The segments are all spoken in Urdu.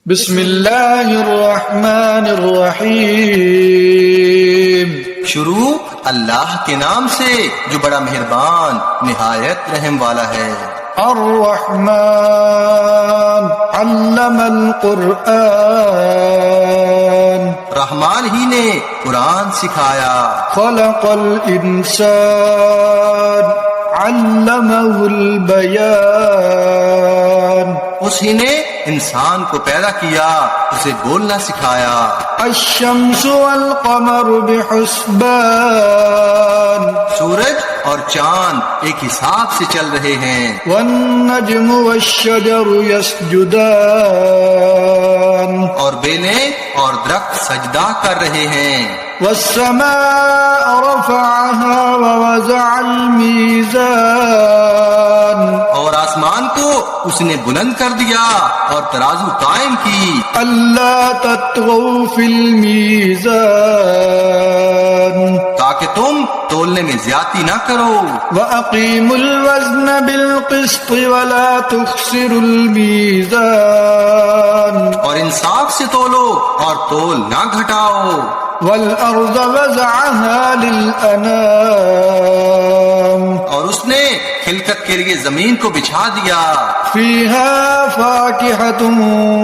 بسم اللہ الرحمن الرحیم۔ شروع اللہ کے نام سے جو بڑا مہربان نہایت رحم والا ہے۔ الرحمن علم القرآن، رحمان ہی نے قرآن سکھایا۔ خلق الانسان علمہ البیان، اسی نے انسان کو پیدا کیا، اسے بولنا سکھایا۔ الشمس والقمر بحسبان، سورج اور چاند ایک حساب سے چل رہے ہیں۔ والنجم والشجر يسجدان، اور بیلیں اور درخت سجدہ کر رہے ہیں۔ والسماء رفعها ووضع الميزان، اور آسمان کو اس نے بلند کر دیا اور ترازو قائم کی۔ ألا تطغوا في الميزان، تاکہ تم تولنے میں زیادتی نہ کرو۔ وأقيموا الوزن بالقسط ولا تخسروا الميزان، اور انصاف سے تولو اور تول نہ گھٹاؤ۔ والأرض وزعها للأنام، اور اس نے خلقت کے لیے زمین کو بچھا دیا۔ فيها فاكهة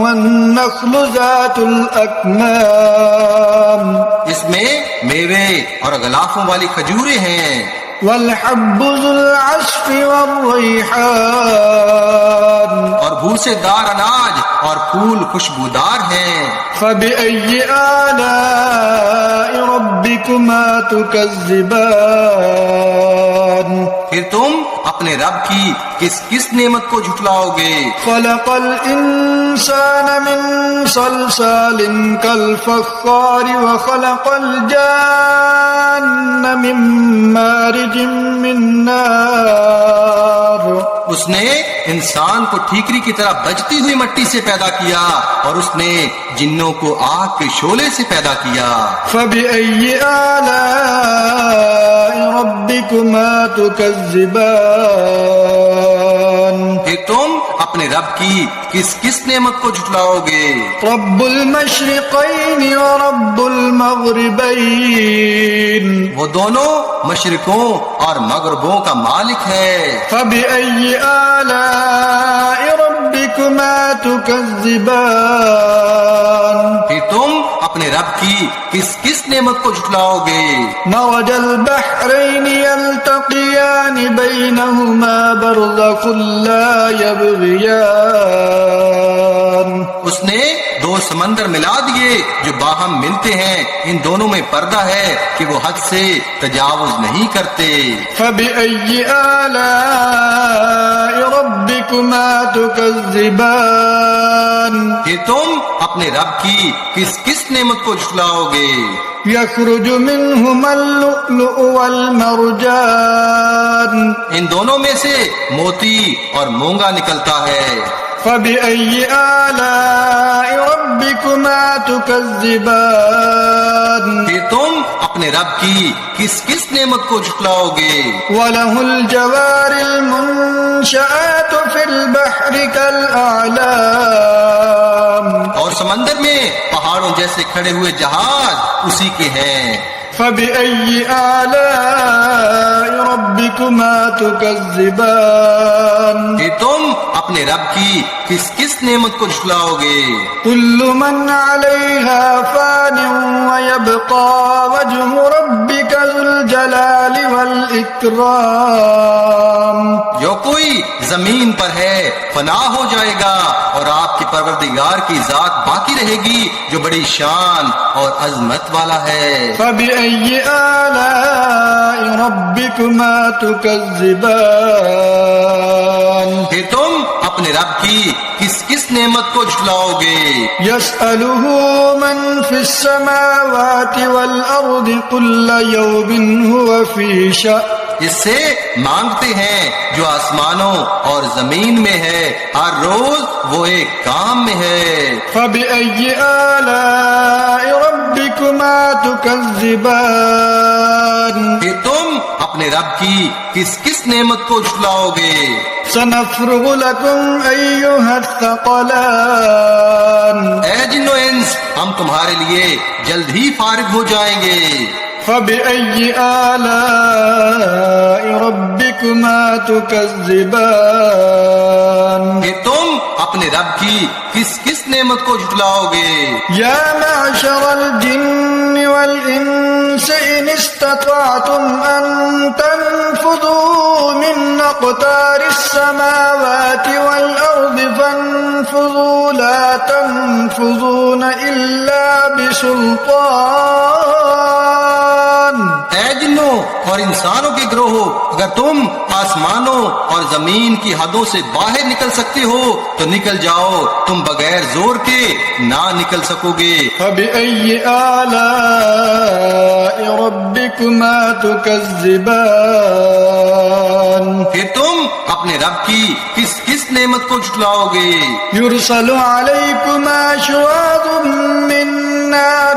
والنخل ذات الأكمام، اس میں میوے اور غلافوں والی کھجوریں ہیں۔ والحب ذو العصف والريحان، اور بھوسے دار اناج اور پھول خوشبودار ہیں۔ فبأي آلاء ربكما تكذبان، پھر تم اپنے رب کی کس کس نعمت کو جھٹلاؤ گے؟ خلق الإنسان من صلصال كالفخار وخلق الجان من مارج من نار، اس نے انسان کو ٹھیکری کی طرح بجتی ہوئی مٹی سے پیدا کیا اور اس نے جنوں کو آگ کے شعلے سے پیدا کیا۔ فبأي آلاء ربكما تكذبان، پھر تم اپنے رب کی کس کس نعمت کو جھٹلاؤ گے؟ رب المشرقين ورب المغربين، وہ دونوں مشرقوں اور مغربوں کا مالک ہے۔ فبأي آلاء ربكما تكذبان، پھر تم اپنے رب کی کس کس نعمت کو جھٹلاؤ گے؟ مرج البحرين يلتقيان بينهما برزخ لا يبغيان، اس نے دو سمندر ملا دیے جو باہم ملتے ہیں، ان دونوں میں پردہ ہے کہ وہ حد سے تجاوز نہیں کرتے۔ فبأي آلاء ربكما تكذبان، پھر تم اپنے رب کی کس کس نعمت کو جھٹلاؤ گے؟ يخرج منهما اللؤلؤ والمرجان، ان دونوں میں سے موتی اور مونگا نکلتا ہے۔ فبأي آلاء ربكما تكذبان، پھر تم اپنے رب کی کس کس نعمت کو جھٹلاؤ گے؟ وله الجوار المنشآت في البحر كالأعلام، اور سمندر میں پہاڑوں جیسے کھڑے ہوئے جہاز اسی کے ہیں۔ فبأي آلاء ربكما تكذبان، کہ تم اپنے رب کی کس کس نعمت کو جھٹلاؤ گے؟ كل من عليها فان ويبقى وجه ربك ذو الجلال والإكرام، جو کوئی زمین پر ہے فنا ہو جائے گا اور آپ کی پروردگار کی ذات باقی رہے گی جو بڑی شان اور عظمت والا ہے۔ فبأي آلاء ربكما تكذبان، کہ تم اپنے رب کی کس کس نعمت کو جھٹلاؤ گے؟ يسأله من في السماوات والأرض كل يوم هو في شأن، اس سے مانگتے ہیں جو آسمانوں اور زمین میں ہے، ہر روز وہ ایک کام میں ہے۔ فبأي آلاء ربكما تكذبان، کہ تم اپنے رب کی کس کس نعمت کو جھٹلاؤ گے؟ سنفرغ لكم أيها الثقلان، تمہارے لیے جلد ہی فارغ ہو جائیں گے۔ فبأي آلاء ربكما تكذبان کہ تم اپنے رب کی کس کس نعمت کو جھٹلاؤ گے؟ يا معشر الجن والإنس إن استطعتم أن تنفذوا من أقطار السماوات والأرض فانفذوا لا تنفذون إلا بسلطان۔ اے جنوں اور انسانوں کے گروہو، اگر تم آسمانوں اور زمین کی حدوں سے باہر نکل سکتے ہو تو نکل جاؤ، تم بغیر زور کے نہ نکل سکو گے۔ فبأي آلاء ربكما تكذبان۔ پھر تم اپنے رب کی کس کس نعمت کو جھٹلاؤ گے؟ يرسل عليكما شواظ من نار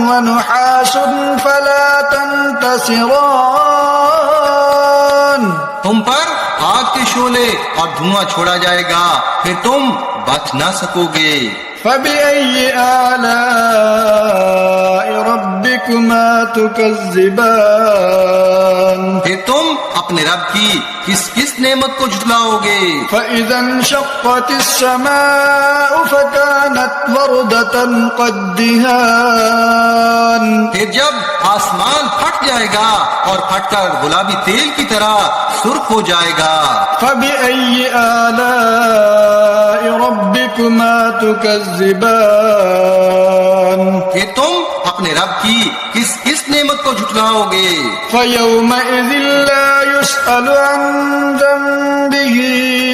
ونحاس فلا تنتصران۔ تم پر آگ کے شعلے اور دھواں چھوڑا جائے گا، پھر تم بچ نہ سکو گے۔ فبأي آلاء ربكما تكذبان۔ پھر تم اپنے رب کی کس کس نعمت کو جھٹلاؤ گے؟ فإذا انشقت السماء فكانت وردة كالدهان۔ پھر جب آسمان پھٹ جائے گا اور پھٹ کر گلابی تیل کی طرح سرخ ہو جائے گا۔ فبأي آلاء ربكما تكذبان۔ پھر تم اپنے رب کی کس کس نعمت کو جھٹلاؤ گے؟ فيومئذ لا يسأل عن ذنبه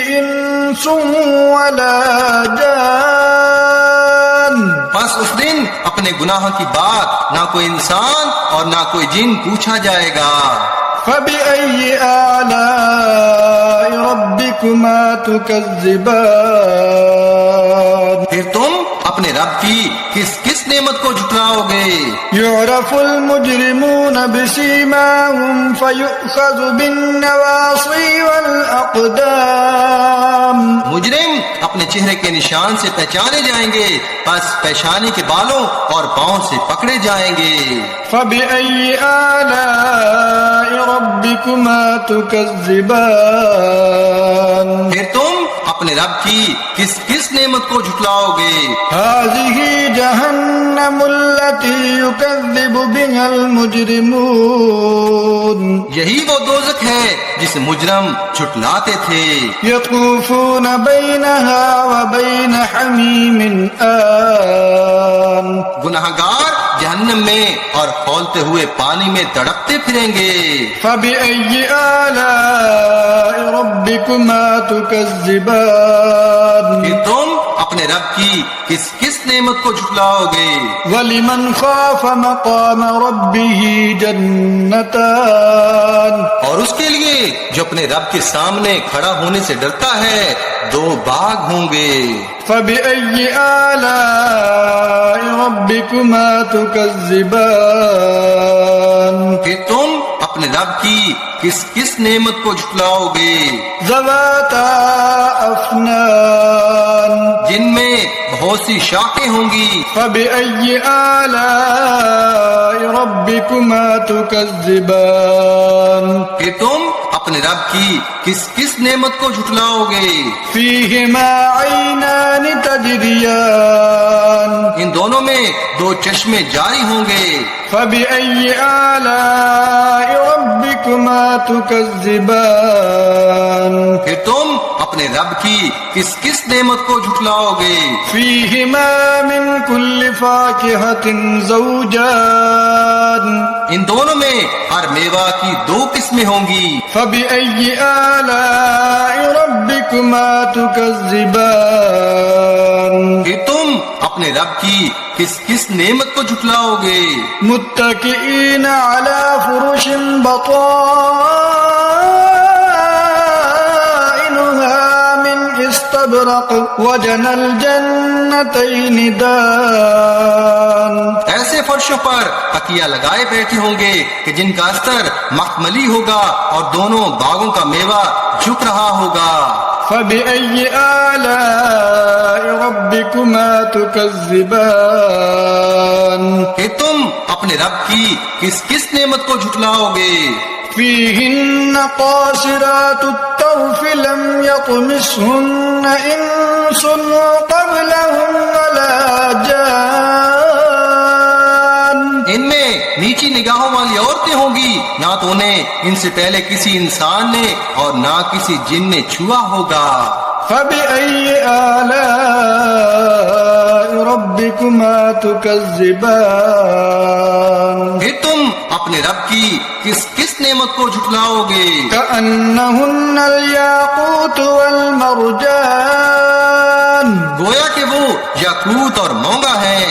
إنس ولا جان۔ بس اس دن اپنے گناہ کی بات نہ کوئی انسان اور نہ کوئی جن پوچھا جائے گا۔ فبأي آلاء ربكما تكذبان۔ پھر تم اپنے رب کی کس کس نعمت کو جھٹلاؤ گے؟ يعرف المجرمون بسيماهم فيؤخذ بالنواصي والأقدام۔ مجرم اپنے چہرے کے نشان سے پہچانے جائیں گے، پس پیشانی کے بالوں اور پاؤں سے پکڑے جائیں گے۔ فبأي آلاء ربكما تكذبان۔ پھر تم اپنے رب کی کس کس نعمت کو جھٹلاؤ گے؟ هذه جهنم التي يكذب بها المجرمون۔ یہی وہ دوزخ ہے جسے مجرم جھٹلاتے تھے۔ يطوفون بينها وبين حميم آن۔ گناہگار جہنم میں اور کھولتے ہوئے پانی میں تڑپتے پھریں گے۔ فبأي آلاء ربكما تكذبان۔ پھر تم اپنے رب کی کس کس نعمت کو جھٹلاؤ گے؟ ولمن خاف مقام ربه جنتان۔ اور اس کے لیے جو اپنے رب کے سامنے کھڑا ہونے سے ڈرتا ہے، دو باغ ہوں گے۔ فبأي آلاء ربكما تكذبان۔ پھر تم اپنے رب کی کس کس نعمت کو جھٹلاؤ گے؟ ذواتا افنان۔ جن میں بہت سی شاخیں ہوں گی۔ فبأي آلاء ربكما تكذبان۔ پھر تم اپنے رب کی کس کس نعمت کو جھٹلاؤ گے؟ فيهما عينان تجريان۔ ان دونوں میں دو چشمے جاری ہوں گے۔ فبأي آلاء ربكما تكذبان۔ پھر تم اپنے رب کی کس کس نعمت کو جھٹلاؤ گے؟ فيهما من كل فاكهة زوجان۔ ان دونوں میں ہر میوہ کی دو قسمیں ہوں گی۔ فبأي آلاء ربكما تكذبان۔ پھر تم اپنے رب کی کس کس نعمت کو جھٹلاؤ گے؟ متكئين على فرش بطائنها من استبرق وجنى الجنتين دان۔ ایسے فرشوں پر تکیہ لگائے بیٹھے ہوں گے کہ جن کا استر مخملی ہوگا اور دونوں باغوں کا میوہ جھک رہا ہوگا۔ فبأي آلاء ربكما تكذبان کہ تم اپنے رب کی کس کس نعمت کو جھٹلاؤ گے؟ فيهن قاصرات الطرف لم يطمثهن إنس قبلهم ولا جان. ان میں نیچی نگاہوں والی عورتیں ہوں گی، نہ تو انہیں ان سے پہلے کسی انسان نے اور نہ کسی جن نے چھوا ہوگا. فبأي آلاء ربكما تكذبان پھر تم اپنے رب کی کس کس نعمت کو جھٹلاؤ گے؟ كأنهن الياقوت والمرجان گویا کہ وہ یاقوت اور مونگا ہیں.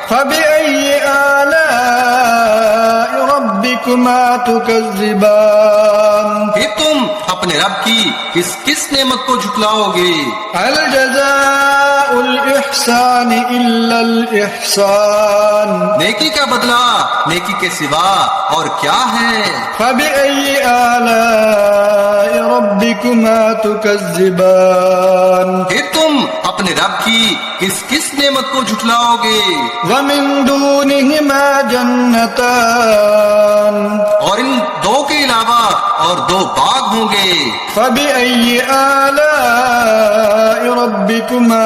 فبأي آلاء ربكما تكذبان پھر تم اپنے رب کی کس کس نعمت کو جھٹلاؤ گے؟ هل جزاء الإحسان إلا الإحسان نیکی کا بدلہ نیکی کے سوا اور کیا ہے؟ فبأي آلاء ربكما تكذبان پھر تم اپنے رب کی کس کس نعمت کو جھٹلاؤ گے؟ ومن دونهما جنتان اور ان دو کے علاوہ اور دو باغ ہوں گے. فبأي آلاء ربكما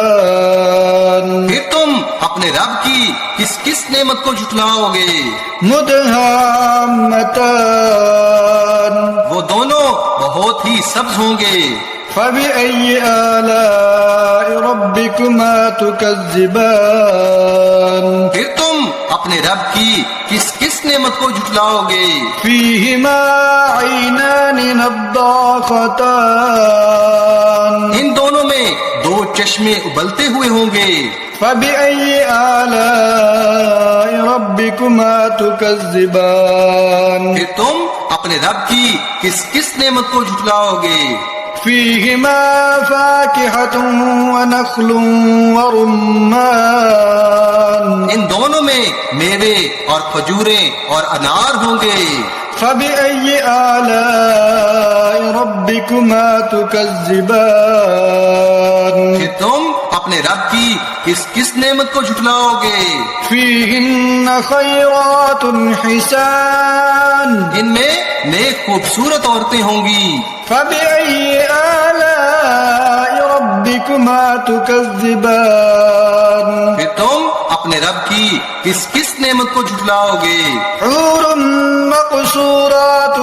تكذبان پھر تم اپنے رب کی کس کس نعمت کو جھٹلاؤ گے؟ مدهامتان وہ دونوں بہت ہی سبز ہوں گے. فبأي آلاء ربكما تكذبان پھر تم اپنے رب کی کس کس نعمت کو جھٹلاؤ گے؟ فيهما عينان نضاختان ان دونوں میں دو چشمے ابلتے ہوئے ہوں گے. فبأي آلاء ربكما تكذبان پھر تم اپنے رب کی کس کس نعمت کو جھٹلاؤ گے؟ فيهما فاكهة ونخل ورمان ان دونوں میں میوے اور کھجوریں اور انار ہوں گے. فبأي آلاء ربكما تكذبان پھر تم اپنے رب کی کس کس نعمت کو جھٹلاؤ گے؟ فيهن خيرات حسان ان میں نیک خوبصورت عورتیں ہوں گی. فبأي آلاء ربكما تكذبان پھر تم اپنے رب کی کس کس نعمت کو جھٹلاؤ گے؟ حور مقصورات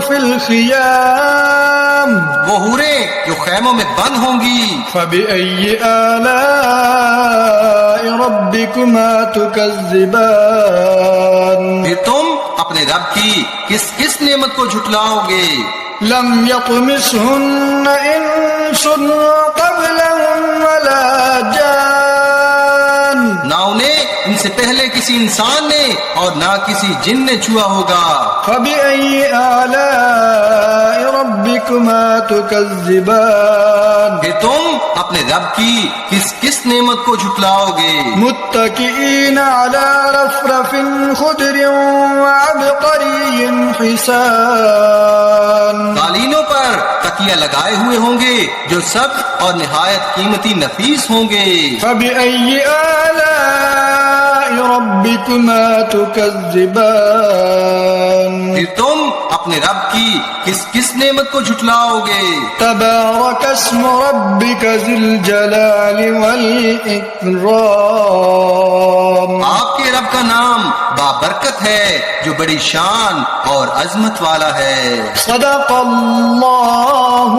في الخيام وہ حوریں جو خیموں میں بند ہوں گی. فبأي آلاء ربكما تكذبان پھر تم اپنے رب کی کس کس نعمت کو جھٹلاؤ گے؟ لم يطمثهن إنس قبلهم ولا جان نہ انہیں ان سے پہلے کسی انسان نے اور نہ کسی جن نے چھوا ہوگا. فبأي آلاء ربكما تكذبان کہ تم اپنے رب کی کس کس نعمت کو جھٹلاؤ گے؟ متكئين على رفرف خضر وعبقري حسان قالینوں پر تکیہ لگائے ہوئے ہوں گے جو سبز اور نہایت قیمتی نفیس ہوں گے. فبأي آلاء ربكما تكذبان پھر تم اپنے رب کی کس کس نعمت کو جھٹلاؤ گے؟ تبارك اسم ربك ذي الجلال والإكرام آپ کے رب کا نام بابرکت ہے جو بڑی شان اور عظمت والا ہے. صدق اللہ